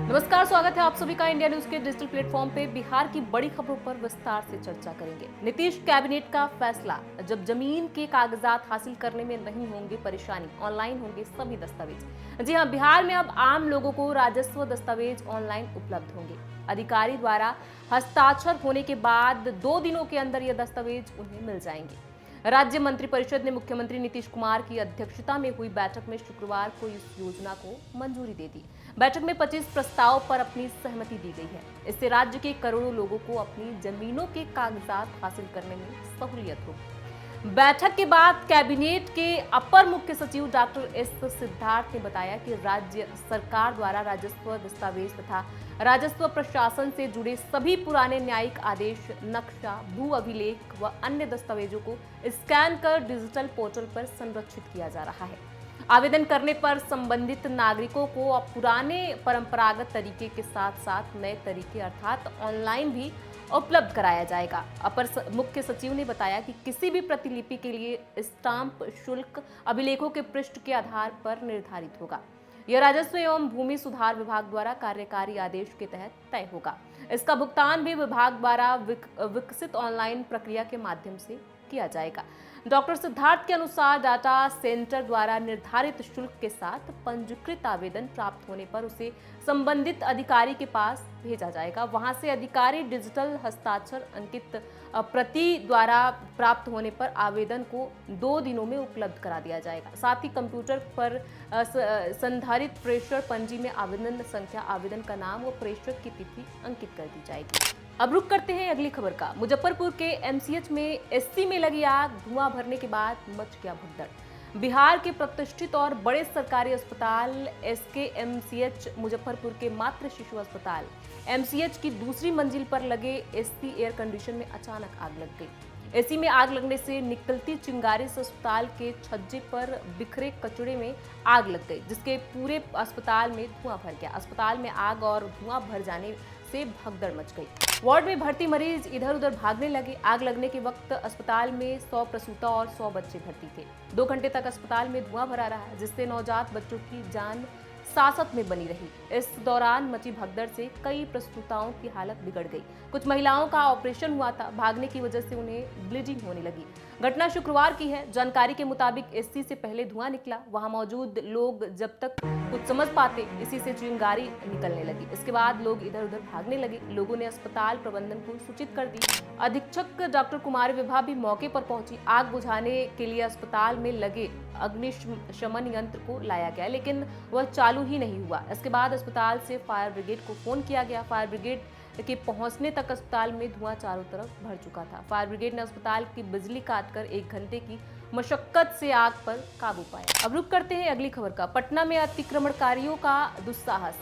नमस्कार, स्वागत है आप सभी का इंडिया न्यूज के डिजिटल प्लेटफॉर्म पे। बिहार की बड़ी खबरों पर विस्तार से चर्चा करेंगे। नीतीश कैबिनेट का फैसला, जब जमीन के कागजात हासिल करने में नहीं होंगे परेशानी, ऑनलाइन होंगे सभी दस्तावेज। जी हां, बिहार में अब आम लोगों को राजस्व दस्तावेज ऑनलाइन उपलब्ध होंगे। अधिकारी द्वारा हस्ताक्षर होने के बाद 2 दिनों के अंदर ये दस्तावेज उन्हें मिल जाएंगे। राज्य मंत्रिपरिषद ने मुख्यमंत्री नीतीश कुमार की अध्यक्षता में हुई बैठक में शुक्रवार को इस योजना को मंजूरी दे दी। बैठक में 25 प्रस्ताव पर अपनी सहमति दी गई है। इससे राज्य के करोड़ों लोगों को अपनी जमीनों के कागजात हासिल करने में सहूलियत होगी। बैठक के बाद कैबिनेट के अपर मुख्य सचिव डॉक्टर एस सिद्धार्थ ने बताया कि राज्य सरकार द्वारा राजस्व दस्तावेज तथा राजस्व प्रशासन से जुड़े सभी पुराने न्यायिक आदेश, नक्शा, भू अभिलेख व अन्य दस्तावेजों को स्कैन कर डिजिटल पोर्टल पर संरक्षित किया जा रहा है। आवेदन करने पर संबंधित नागरिकों को अब पुराने परंपरागत तरीके के साथ साथ नए तरीके अर्थात ऑनलाइन भी उपलब्ध कराया जाएगा। अपर मुख्य सचिव ने बताया कि किसी भी प्रतिलिपि के लिए स्टाम्प शुल्क अभिलेखों के पृष्ठ के आधार पर निर्धारित होगा। यह राजस्व एवं भूमि सुधार विभाग द्वारा कार्यकारी आदेश के तहत तय होगा। इसका भुगतान भी विभाग द्वारा विकसित ऑनलाइन प्रक्रिया के माध्यम से किया जाएगा। डॉक्टर सिद्धार्थ के अनुसार डाटा सेंटर द्वारा निर्धारित शुल्क के साथ पंजीकृत आवेदन प्राप्त होने पर उसे संबंधित अधिकारी के पास भेजा जाएगा। वहां से अधिकारी डिजिटल हस्ताक्षर अंकित प्रति द्वारा प्राप्त होने पर आवेदन को 2 दिनों में उपलब्ध करा दिया जाएगा। साथ ही कंप्यूटर पर संधारित प्रेषक पंजी में आवेदन संख्या, आवेदन का नाम व प्रेषक की तिथि अंकित कर दी जाएगी। अब रुक करते हैं अगली खबर का। मुजफ्फरपुर के एमसीएच में एससी में लगी आग, धुआं भरने के बाद मच गया भगदड़। बिहार के प्रतिष्ठित और बड़े सरकारी अस्पताल एसकेएमसीएच मुजफ्फरपुर के मातृ शिशु अस्पताल एमसीएच की दूसरी मंजिल पर लगे एसी एयर कंडीशन में अचानक आग लग गई। एसी में आग लगने से निकलती चिंगारी से अस्पताल के छज्जे पर बिखरे कचरे में आग लग गई, जिसके पूरे अस्पताल में धुआं भर गया। अस्पताल में आग और धुआं भर जाने से भगदड़ मच गई। वार्ड में भर्ती मरीज इधर उधर भागने लगे। आग लगने के वक्त अस्पताल में 100 प्रसूता और 100 बच्चे भर्ती थे। 2 घंटे तक अस्पताल में धुआं भरा रहा, जिससे नवजात बच्चों की जान सासत में बनी रही। इस दौरान मची भगदड़ से कई प्रसूताओं की हालत बिगड़ गई। कुछ महिलाओं का ऑपरेशन हुआ था, भागने की वजह से उन्हें ब्लीडिंग होने लगी। घटना शुक्रवार की है। जानकारी के मुताबिक एससी से पहले धुआं निकला। वहां मौजूद लोग जब तक कुछ समझ पाते, इसी से चिंगारी निकलने लगी। इसके बाद लोग इधर उधर भागने लगे। लोगों ने अस्पताल प्रबंधन को सूचित कर दी। अधीक्षक डॉक्टर कुमारी विभा भी मौके पर पहुंची। आग बुझाने के लिए अस्पताल में लगे अग्निशमन यंत्र को लाया गया, लेकिन वह चालू ही नहीं हुआ। इसके बाद अस्पताल से फायर ब्रिगेड को फोन किया गया। फायर ब्रिगेड के पहुंचने तक अस्पताल में धुआं चारों तरफ भर चुका था। फायर ब्रिगेड ने अस्पताल की बिजली काटकर 1 घंटे की मशक्कत से आग पर काबू पाया। अब रुक करते हैं अगली खबर का। पटना में अतिक्रमणकारियों का दुस्साहस,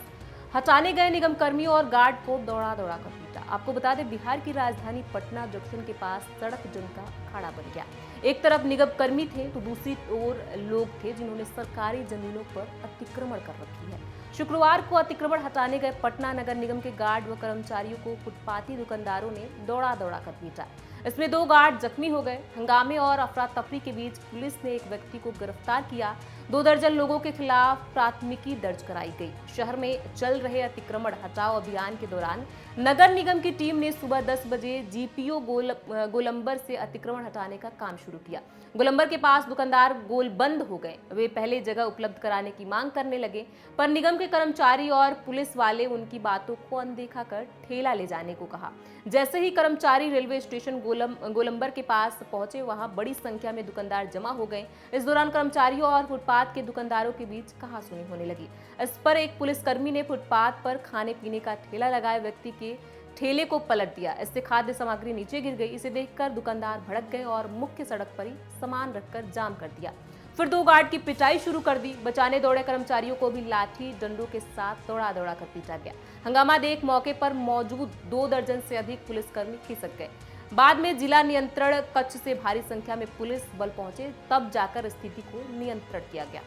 हटाने गए निगम कर्मियों और गार्ड को दौड़ा दौड़ा कर पीटा। आपको बता दें, बिहार की राजधानी पटना जंक्शन के पास सड़क जंग का अखाड़ा बन गया। एक तरफ निगम कर्मी थे तो दूसरी ओर लोग थे जिन्होंने सरकारी जमीनों पर अतिक्रमण कर रखी है। शुक्रवार को अतिक्रमण हटाने गए पटना नगर निगम के गार्ड व कर्मचारियों को फुटपाती दुकानदारों ने दौड़ा दौड़ा कर पीटा। इसमें 2 गार्ड जख्मी हो गए। हंगामे और अफरा तफरी के बीच पुलिस ने एक व्यक्ति को गिरफ्तार किया। 2 दर्जन लोगों के खिलाफ प्राथमिकी दर्ज कराई गई। शहर में चल रहे अतिक्रमण हटाओ अभियान के दौरान नगर निगम की टीम ने सुबह 10 बजे जीपीओ गोलंबर से अतिक्रमण हटाने का काम शुरू किया। गोलंबर के पास दुकानदार गोलबंद हो गए। वे पहले जगह उपलब्ध कराने की मांग करने लगे, पर निगम के कर्मचारी और पुलिस वाले उनकी बातों को अनदेखा कर ठेला ले जाने को कहा। जैसे ही कर्मचारी रेलवे स्टेशन गोलंबर के पास पहुंचे, वहां बड़ी संख्या में दुकानदार जमा हो गए। इस दौरान कर्मचारियों और फुटपाथ के दुकानदारों के बीच कहासुनी होने लगी। इस पर एक पुलिसकर्मी ने फुटपाथ पर खाने पीने का ठेला लगाए व्यक्ति के ठेले को पलट दिया। इससे खाद्य सामग्री नीचे गिर गई। इसे देखकर दुकानदार भड़क गए और मुख्य सड़क पर ही सामान रखकर जाम कर दिया। फिर 2 गार्ड की पिटाई शुरू कर दी। बचाने दौड़े कर्मचारियों को भी लाठी डंडों के साथ दौड़ा दौड़ा कर पीटा गया। हंगामा देख मौके पर मौजूद 2 दर्जन से अधिक पुलिसकर्मी खिसक गए। बाद में जिला नियंत्रण कक्ष से भारी संख्या में पुलिस बल पहुंचे, तब जाकर स्थिति को नियंत्रण किया गया।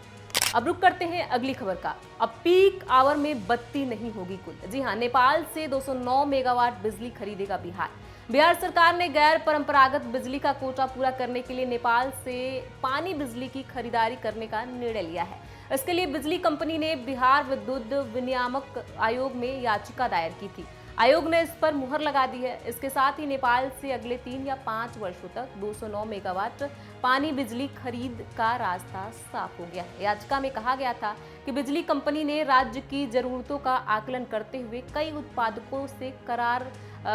अब रुक करते हैं अगली खबर का। अब पीक आवर में बत्ती नहीं होगी कुल। जी हां, नेपाल से 209 मेगावाट बिजली खरीदेगा बिहार। बिहार सरकार ने गैर परंपरागत बिजली का कोटा पूरा करने के लिए नेपाल से पानी बिजली की खरीदारी करने का निर्णय लिया है। इसके लिए बिजली कंपनी ने बिहार विद्युत विनियामक आयोग में याचिका दायर की थी। आयोग ने इस पर मुहर लगा दी है। इसके साथ ही नेपाल से अगले 3 या 5 वर्षों तक 209 मेगावाट पानी बिजली खरीद का रास्ता साफ हो गया है। याचिका में कहा गया था कि बिजली कंपनी ने राज्य की जरूरतों का आकलन करते हुए कई उत्पादकों से करार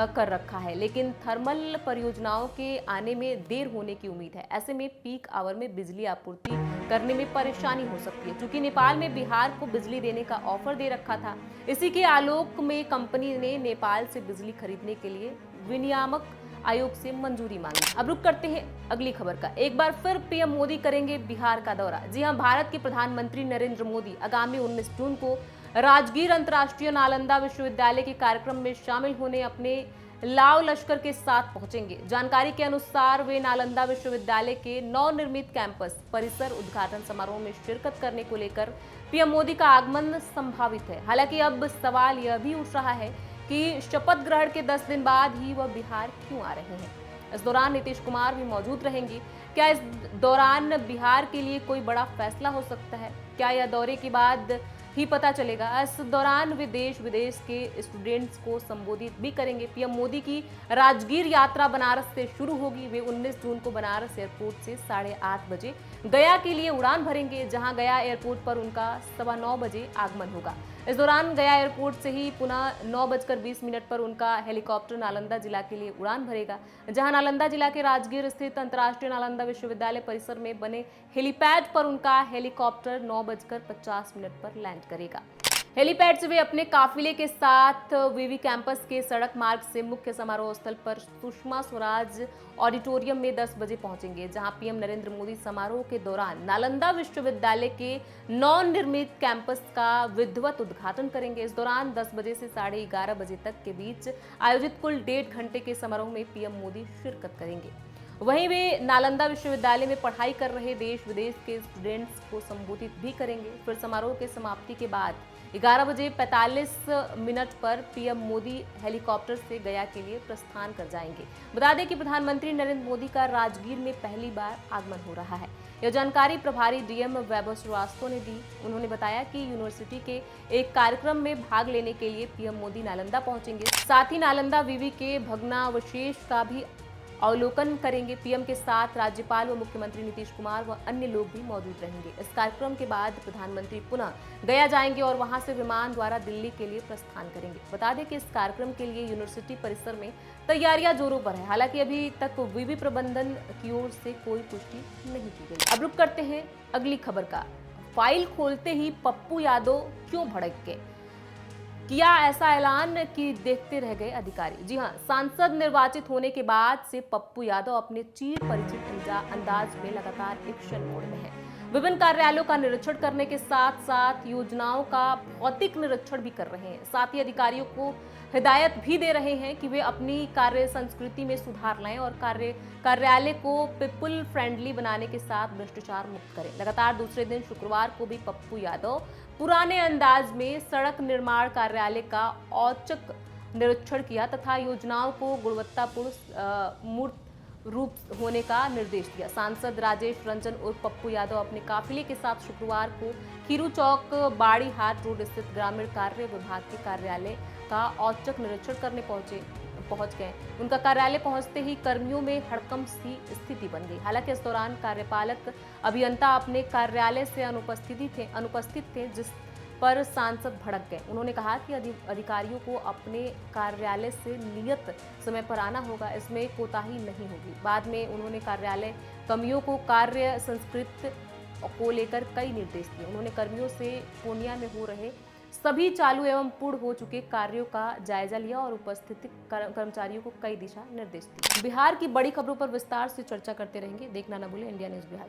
कर रखा है, लेकिन थर्मल परियोजनाओं के आने में देर होने की उम्मीद है। ऐसे में पीक आवर में बिजली आपूर्ति करने में परेशानी हो सकती है, क्योंकि नेपाल में बिहार को बिजली देने का ऑफर दे रखा था। इसी के आलोक में कंपनी ने नेपाल से बिजली खरीदने के लिए विनियामक आयोग से मंजूरी मांगी। अब रुक करते हैं अगली खबर का। एक बार फिर पीएम मोदी करेंगे बिहार का दौरा। जी हां, भारत के प्रधानमंत्री नरेंद्र मोदी आगामी 19 जून को राजगीर अंतर्राष्ट्रीय नालंदा विश्वविद्यालय के कार्यक्रम में शामिल होने अपने लाव लश्कर के साथ पहुंचेंगे। जानकारी के अनुसार वे नालंदा विश्वविद्यालय के नवनिर्मित कैंपस परिसर उद्घाटन समारोह में शिरकत करने को लेकर पीएम मोदी का आगमन संभावित है। हालांकि अब सवाल यह भी उठ रहा है कि शपथ ग्रहण के 10 दिन बाद ही वह बिहार क्यों आ रहे हैं। इस दौरान नीतीश कुमार भी मौजूद रहेंगे। क्या इस दौरान बिहार के लिए कोई बड़ा फैसला हो सकता है? क्या यह दौरे के बाद ही पता चलेगा? इस दौरान वे देश विदेश के स्टूडेंट्स को संबोधित भी करेंगे। पीएम मोदी की राजगीर यात्रा बनारस से शुरू होगी। वे 19 जून को बनारस एयरपोर्ट से 8:30 बजे गया के लिए उड़ान भरेंगे, जहां गया एयरपोर्ट पर उनका 9:15 बजे आगमन होगा। इस दौरान गया एयरपोर्ट से ही पुनः 9:20 पर उनका हेलीकॉप्टर नालंदा जिला के लिए उड़ान भरेगा, जहां नालंदा जिला के राजगीर स्थित अंतर्राष्ट्रीय नालंदा विश्वविद्यालय परिसर में बने हेलीपैड पर उनका हेलीकॉप्टर 9:50 पर लैंड करेगा। हेलीपैड से वे अपने काफिले के साथ वीवी कैंपस के सड़क मार्ग से मुख्य समारोह स्थल पर सुषमा स्वराज ऑडिटोरियम में 10 बजे पहुंचेंगे, जहां पीएम नरेंद्र मोदी समारोह के दौरान नालंदा विश्वविद्यालय के नवनिर्मित कैंपस का विधिवत उद्घाटन करेंगे। इस दौरान 10 बजे से 11:30 बजे तक के बीच आयोजित कुल 1.5 घंटे के समारोह में पीएम मोदी शिरकत करेंगे। वहीं वे नालंदा विश्वविद्यालय में पढ़ाई कर रहे देश विदेश के स्टूडेंट्स को संबोधित भी करेंगे। फिर समारोह के समाप्ति के बाद 11:45 पर पीएम मोदी हेलीकॉप्टर से गया के लिए प्रस्थान कर जाएंगे। बता दें कि प्रधानमंत्री नरेंद्र मोदी का राजगीर में पहली बार आगमन हो रहा है। यह जानकारी प्रभारी डीएम वैभव श्रीवास्तव ने दी। उन्होंने बताया कि यूनिवर्सिटी के एक कार्यक्रम में भाग लेने के लिए पीएम मोदी नालंदा पहुंचेंगे। साथ ही नालंदा विवि के भग्नावशेष का भी अवलोकन करेंगे। पीएम के साथ राज्यपाल व मुख्यमंत्री नीतीश कुमार व अन्य लोग भी मौजूद रहेंगे। इस कार्यक्रम के बाद प्रधानमंत्री पुनः गया जाएंगे और वहां से विमान द्वारा दिल्ली के लिए प्रस्थान करेंगे। बता दें कि इस कार्यक्रम के लिए यूनिवर्सिटी परिसर में तैयारियां जोरों पर है। हालांकि अभी तक विवि प्रबंधन की ओर से कोई पुष्टि नहीं की गई। अब रुक करते हैं अगली खबर का। फाइल खोलते ही पप्पू यादव क्यों भड़क गए? किया ऐसा ऐलान कि देखते रह गए अधिकारी। जी हां, सांसद निर्वाचित होने के बाद से पप्पू यादव अपने चिर परिचित अंदाज में लगातार एक्शन मोड में है। विभिन्न कार्यालयों का निरीक्षण करने के साथ साथ योजनाओं का भौतिक निरीक्षण भी कर रहे हैं। साथ ही अधिकारियों को हिदायत भी दे रहे हैं कि वे अपनी कार्य संस्कृति में सुधार लाएं और कार्यालय को पीपल फ्रेंडली बनाने के साथ भ्रष्टाचार मुक्त करें। लगातार दूसरे दिन शुक्रवार को भी पप्पू यादव पुराने अंदाज में सड़क निर्माण कार्यालय का औचक निरीक्षण किया तथा योजनाओं को गुणवत्तापूर्ण मूर्त रूप होने का निर्देश दिया। सांसद राजेश रंजन उर्फ पप्पू यादव अपने काफिले के साथ शुक्रवार को खीरू चौक बाड़ी हाट रोड स्थित ग्रामीण कार्य विभाग के कार्यालय का औचक निरीक्षण करने पहुंच गए। उनका कार्यालय पहुंचते ही कर्मियों में हड़कंप सी स्थिति बन गई। हालांकि इस दौरान कार्यपालक अभियंता अपने कार्यालय से अनुपस्थित थे, जिस पर सांसद भड़क गए। उन्होंने कहा कि अधिकारियों को अपने कार्यालय से नियत समय पर आना होगा, इसमें कोताही नहीं होगी। बाद में उन्होंने कार्यालय कर्मियों को कार्य संस्कृति को लेकर कई निर्देश दिए। उन्होंने कर्मियों से पूर्णिया में हो रहे सभी चालू एवं पूर्ण हो चुके कार्यों का जायजा लिया और उपस्थित कर्मचारियों को कई दिशा निर्देश दिए। बिहार की बड़ी खबरों पर विस्तार से चर्चा करते रहेंगे। देखना न भूलें इंडिया न्यूज़ बिहार।